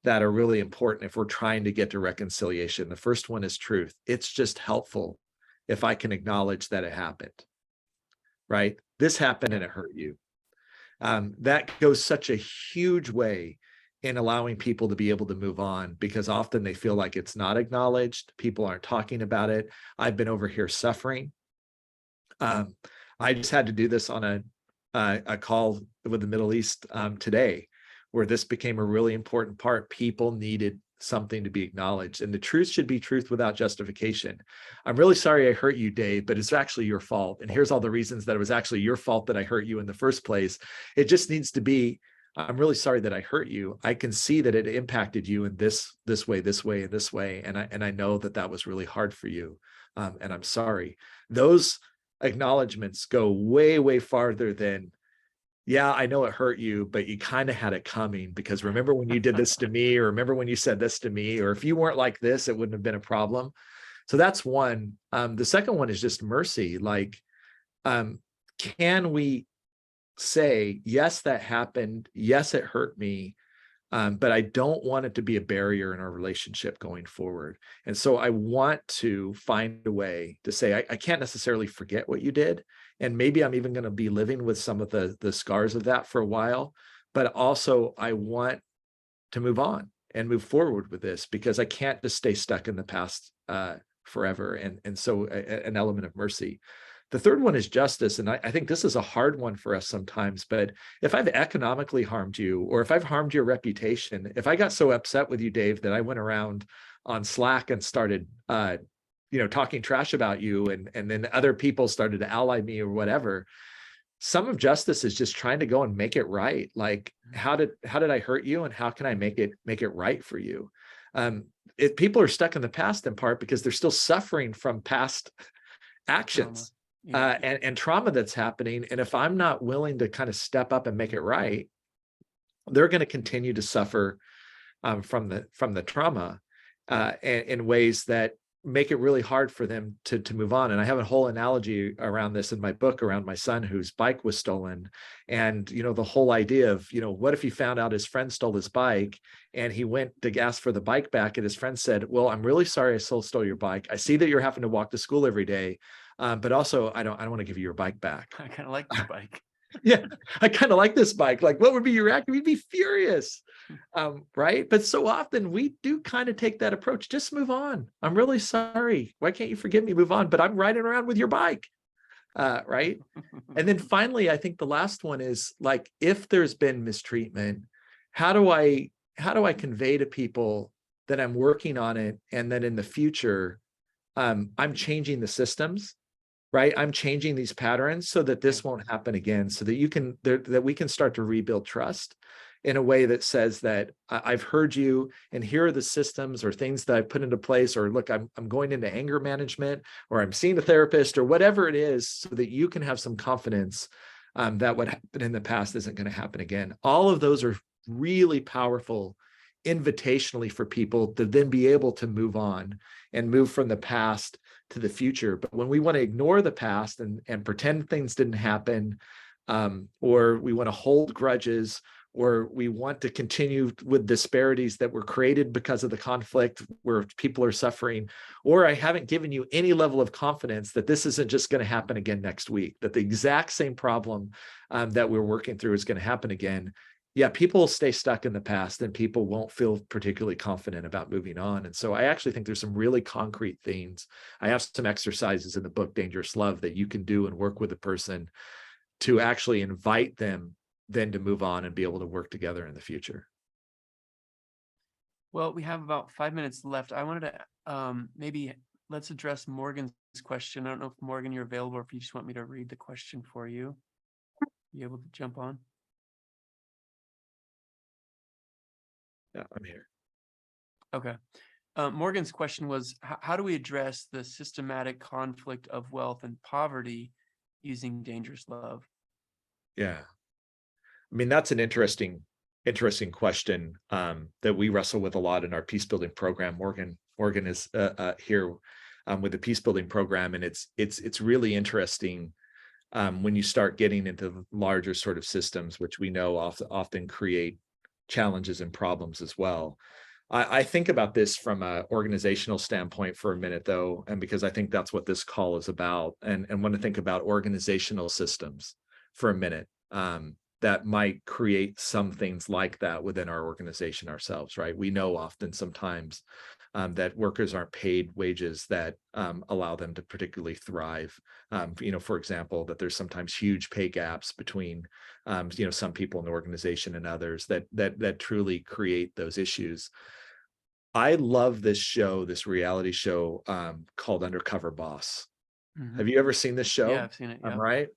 that are really important if we're trying to get to reconciliation. The first one is truth. It's just helpful if I can acknowledge that it happened, right? This happened and it hurt you. That goes such a huge way in allowing people to be able to move on, because often they feel like it's not acknowledged. People aren't talking about it. I've been over here suffering. I just had to do this on a call with the Middle East today, where this became a really important part. People needed something to be acknowledged, and the truth should be truth without justification. I'm really sorry I hurt you, Dave, but it's actually your fault. And here's all the reasons that it was actually your fault that I hurt you in the first place. It just needs to be, I'm really sorry that I hurt you. I can see that it impacted you in this way, and this way. And I know that was really hard for you. And I'm sorry. Those acknowledgments go way, way farther than, yeah, I know it hurt you, but you kind of had it coming, because remember when you did this to me, or remember when you said this to me, or if you weren't like this, it wouldn't have been a problem. So that's one. The second one is just mercy. Like, can we say, yes, that happened. Yes, it hurt me. But I don't want it to be a barrier in our relationship going forward. And so I want to find a way to say, I can't necessarily forget what you did. And maybe I'm even going to be living with some of the scars of that for a while. But also I want to move on and move forward with this, because I can't just stay stuck in the past forever. And so an element of mercy. The third one is justice. And I think this is a hard one for us sometimes, but if I've economically harmed you, or if I've harmed your reputation, if I got so upset with you, Dave, that I went around on Slack and started, talking trash about you, and then other people started to ally me or whatever, some of justice is just trying to go and make it right. Like, how did I hurt you, and how can I make it right for you? People are stuck in the past in part because they're still suffering from past actions. Yeah. and trauma that's happening. And if I'm not willing to kind of step up and make it right, they're going to continue to suffer from the trauma in ways that make it really hard for them to move on. And I have a whole analogy around this in my book around my son whose bike was stolen. And, the whole idea of, what if he found out his friend stole his bike and he went to ask for the bike back and his friend said, well, I'm really sorry I stole your bike. I see that you're having to walk to school every day. But also I don't want to give you your bike back. I kind of like this bike. Yeah, I kind of like this bike. Like, what would be your reaction? We'd be furious, right? But so often we do kind of take that approach. Just move on. I'm really sorry. Why can't you forgive me? Move on. But I'm riding around with your bike, right? And then finally, I think the last one is like, if there's been mistreatment, how do I convey to people that I'm working on it, and that in the future, I'm changing the systems. Right, I'm changing these patterns so that this won't happen again, so that that we can start to rebuild trust in a way that says that I've heard you, and here are the systems or things that I've put into place, or look, I'm going into anger management, or I'm seeing a therapist, or whatever it is, so that you can have some confidence that what happened in the past isn't going to happen again. All of those are really powerful invitationally for people to then be able to move on and move from the past to the future. But when we want to ignore the past and pretend things didn't happen, or we want to hold grudges, or we want to continue with disparities that were created because of the conflict where people are suffering, or I haven't given you any level of confidence that this isn't just going to happen again next week, that the exact same problem that we're working through is going to happen again. Yeah, people will stay stuck in the past, and people won't feel particularly confident about moving on. And so I actually think there's some really concrete things. I have some exercises in the book, Dangerous Love, that you can do and work with a person to actually invite them then to move on and be able to work together in the future. Well, we have about 5 minutes left. I wanted to maybe let's address Morgan's question. I don't know if Morgan, you're available, or if you just want me to read the question for you. You able to jump on? Yeah, I'm here. Okay. Morgan's question was, how do we address the systematic conflict of wealth and poverty using dangerous love? Yeah. I mean, that's an interesting question that we wrestle with a lot in our peace building program. Morgan is here with the peace building program, and it's really interesting when you start getting into larger sort of systems, which we know often create challenges and problems as well. I think about this from an organizational standpoint for a minute, though, and because I think that's what this call is about, and want to think about organizational systems for a minute that might create some things like that within our organization ourselves, right? We know often sometimes that workers aren't paid wages that allow them to particularly thrive. For example, that there's sometimes huge pay gaps between some people in the organization and others that truly create those issues. I love this show, this reality show called Undercover Boss. Mm-hmm. Have you ever seen this show? Yeah, I've seen it. Yeah. Right.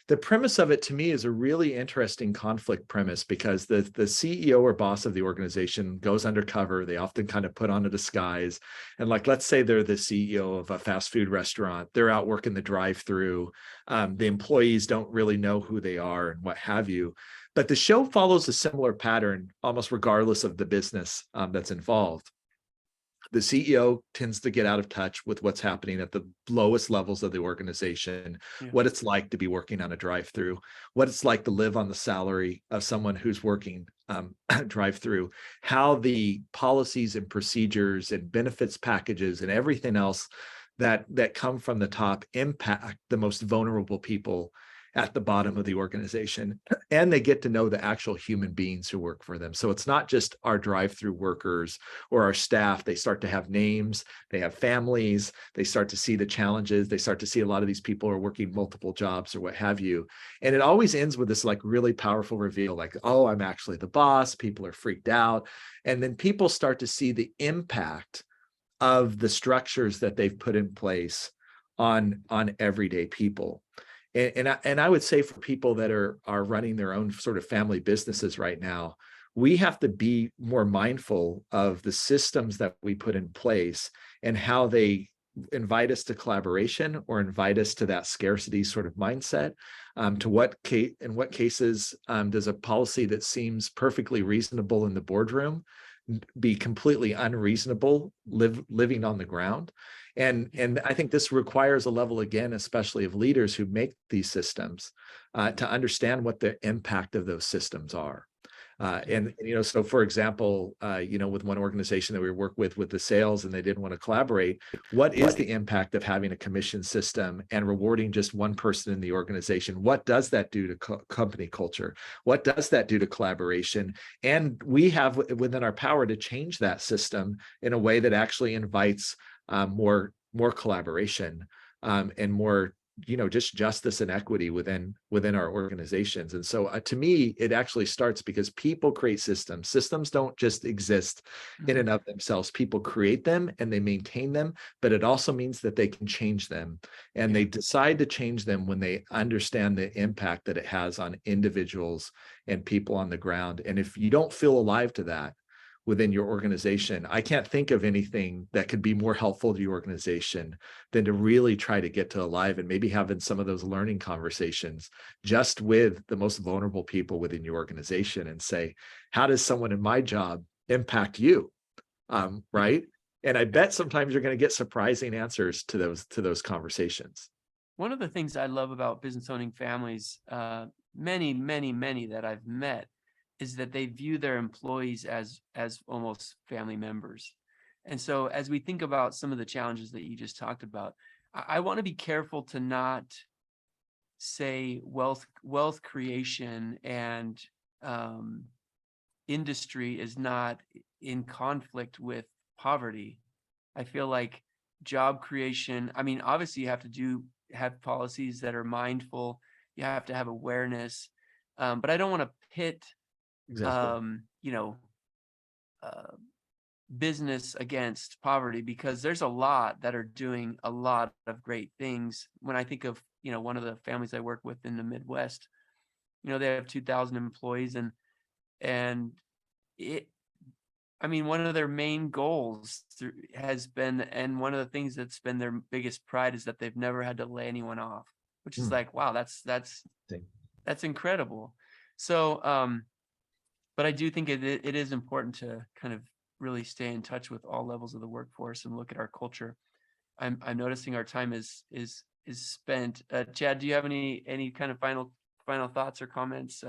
The premise of it to me is a really interesting conflict premise, because the CEO or boss of the organization goes undercover. They often kind of put on a disguise. And like, let's say they're the CEO of a fast food restaurant. They're out working the drive-through. The employees don't really know who they are and what have you. But the show follows a similar pattern, almost regardless of the business that's involved. The CEO tends to get out of touch with what's happening at the lowest levels of the organization, what it's like to be working on a drive-through, what it's like to live on the salary of someone who's working drive-through, how the policies and procedures and benefits packages and everything else that come from the top impact the most vulnerable people at the bottom of the organization, and they get to know the actual human beings who work for them. So it's not just our drive-through workers or our staff. They start to have names, they have families, they start to see the challenges, they start to see a lot of these people are working multiple jobs or what have you. And it always ends with this like really powerful reveal, like, oh, I'm actually the boss. People are freaked out. And then people start to see the impact of the structures that they've put in place on everyday people. And I would say for people that are running their own sort of family businesses right now, we have to be more mindful of the systems that we put in place and how they invite us to collaboration or invite us to that scarcity sort of mindset? To what case, in what cases does a policy that seems perfectly reasonable in the boardroom be completely unreasonable living on the ground? And I think this requires a level, again, especially of leaders who make these systems, to understand what the impact of those systems are. And so for example, with one organization that we work with the sales, and they didn't want to collaborate, what is the impact of having a commission system and rewarding just one person in the organization? What does that do to company culture? What does that do to collaboration? And we have within our power to change that system in a way that actually invites more collaboration, and more just justice and equity within our organizations. And so to me, it actually starts because people create systems. Systems don't just exist in and of themselves. People create them and they maintain them, but it also means that they can change them. And they decide to change them when they understand the impact that it has on individuals and people on the ground. And if you don't feel alive to that within your organization, I can't think of anything that could be more helpful to your organization than to really try to get to alive and maybe having some of those learning conversations just with the most vulnerable people within your organization and say, how does someone in my job impact you? Right. And I bet sometimes you're going to get surprising answers to those conversations. One of the things I love about business owning families, many that I've met, is that they view their employees as almost family members. And so as we think about some of the challenges that you just talked about, I want to be careful to not say wealth creation and industry is not in conflict with poverty. I feel like job creation, I mean, obviously you have to have policies that are mindful, you have to have awareness, but I don't want to pit Exactly. Business against poverty, because there's a lot that are doing a lot of great things. When I think of, one of the families I work with in the Midwest, they have 2,000 employees, and one of their main goals has been, and one of the things that's been their biggest pride, is that they've never had to lay anyone off, which is like, wow, that's incredible. So, but I do think it is important to kind of really stay in touch with all levels of the workforce and look at our culture. I'm noticing our time is spent. Chad, do you have any kind of final thoughts or comments?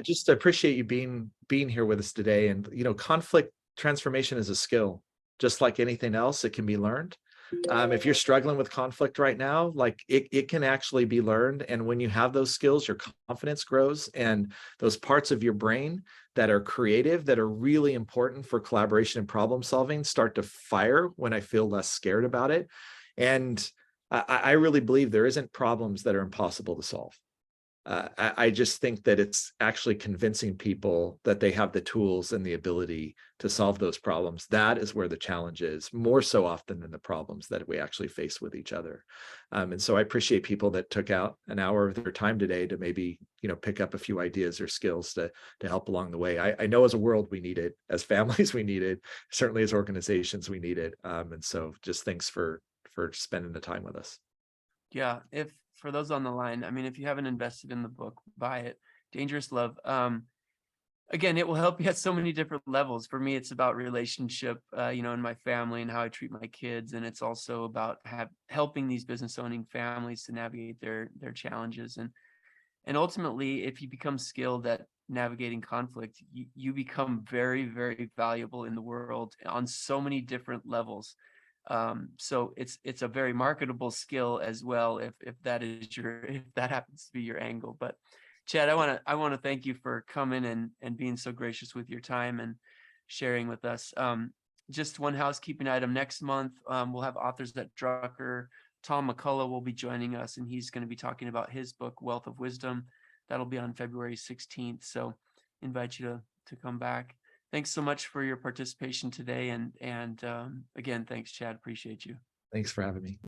Just appreciate you being here with us today. And conflict transformation is a skill, just like anything else. It can be learned. If you're struggling with conflict right now, like it can actually be learned. And when you have those skills, your confidence grows, and those parts of your brain that are creative, that are really important for collaboration and problem solving, start to fire when I feel less scared about it. And I really believe there isn't problems that are impossible to solve. I just think that it's actually convincing people that they have the tools and the ability to solve those problems. That is where the challenge is, more so often than the problems that we actually face with each other. And so I appreciate people that took out an hour of their time today to maybe, pick up a few ideas or skills to help along the way. I know as a world we need it, as families we need it, certainly as organizations we need it. And so just thanks for spending the time with us. Yeah, for those on the line, if you haven't invested in the book, buy it. Dangerous Love. Again, it will help you at so many different levels. For me, it's about relationship, in my family and how I treat my kids. And it's also about helping these business owning families to navigate their challenges. And ultimately, if you become skilled at navigating conflict, you become very, very valuable in the world on so many different levels. So it's a very marketable skill as well, if that happens to be your angle. But Chad, I want to thank you for coming and being so gracious with your time and sharing with us. Just one housekeeping item: next month, we'll have authors at Drucker. Tom McCullough will be joining us, and he's going to be talking about his book, Wealth of Wisdom. That'll be on February 16th. So invite you to come back. Thanks so much for your participation today. And again, thanks, Chad. Appreciate you. Thanks for having me.